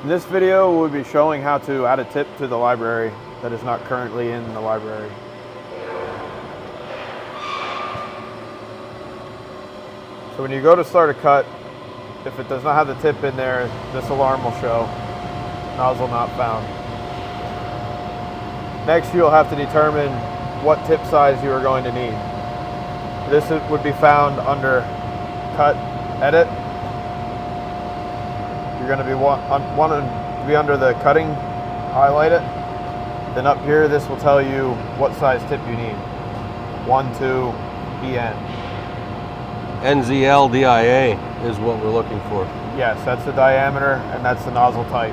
In this video, we'll be showing how to add a tip to the library that is not currently in the library. So when you go to start a cut, if it does not have the tip in there, this alarm will show, nozzle not found. Next, you'll have to determine what tip size you are going to need. This would be found under Cut, Edit. You're going to be wanting to be under the cutting, highlight it. Then up here, this will tell you what size tip you need. 1, 2, EN. NZL DIA is what we're looking for. Yes, that's the diameter and that's the nozzle type.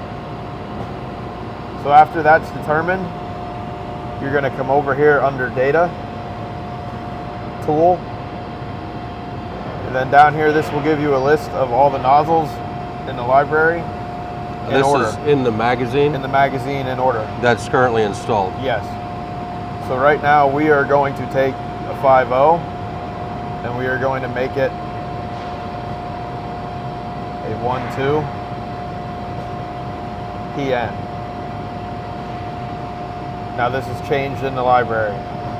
So after that's determined, you're going to come over here under Data, Tool, and then down here this will give you a list of all the nozzles in the library in order. This is in the magazine? In the magazine in order. That's currently installed? Yes. So right now we are going to take a 5.0 and we are going to make it a 1.2 PN. Now this is changed in the library.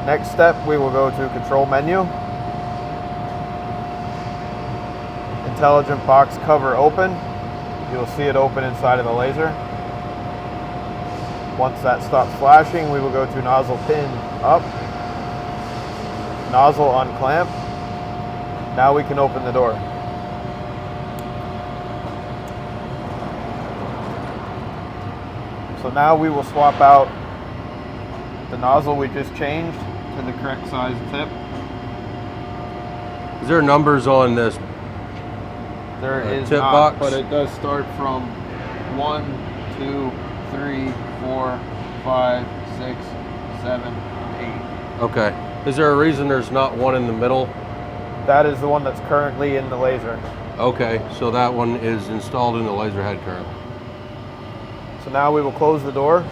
Next step, we will go to Control Menu, Intelligent Box Cover Open. You'll see it open inside of the laser. Once that stops flashing, we will go to Nozzle Pin Up, Nozzle Unclamp. Now we can open the door. So now we will swap out the nozzle we just changed to the correct size tip. Is there numbers on this? There is tip not, box? but it does start from 1, 2, 3, 4, 5, 6, 7, 8. Okay. Is there a reason there's not one in the middle? That is the one that's currently in the laser. Okay, so that one is installed in the laser head currently. So now we will close the door.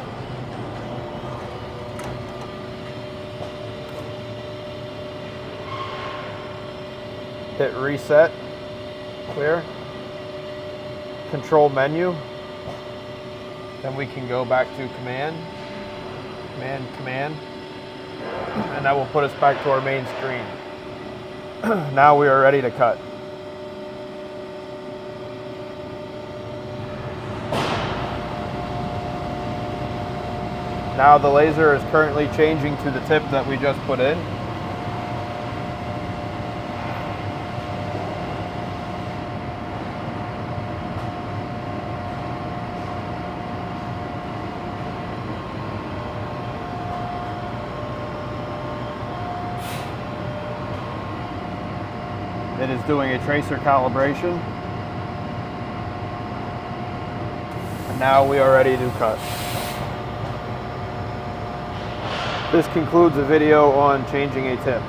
Hit Reset, Clear, Control Menu, then we can go back to Command, and that will put us back to our main screen. Now we are ready to cut. Now the laser is currently changing to the tip that we just put in. It is doing a tracer calibration. And now we are ready to cut. This concludes the video on changing a tip.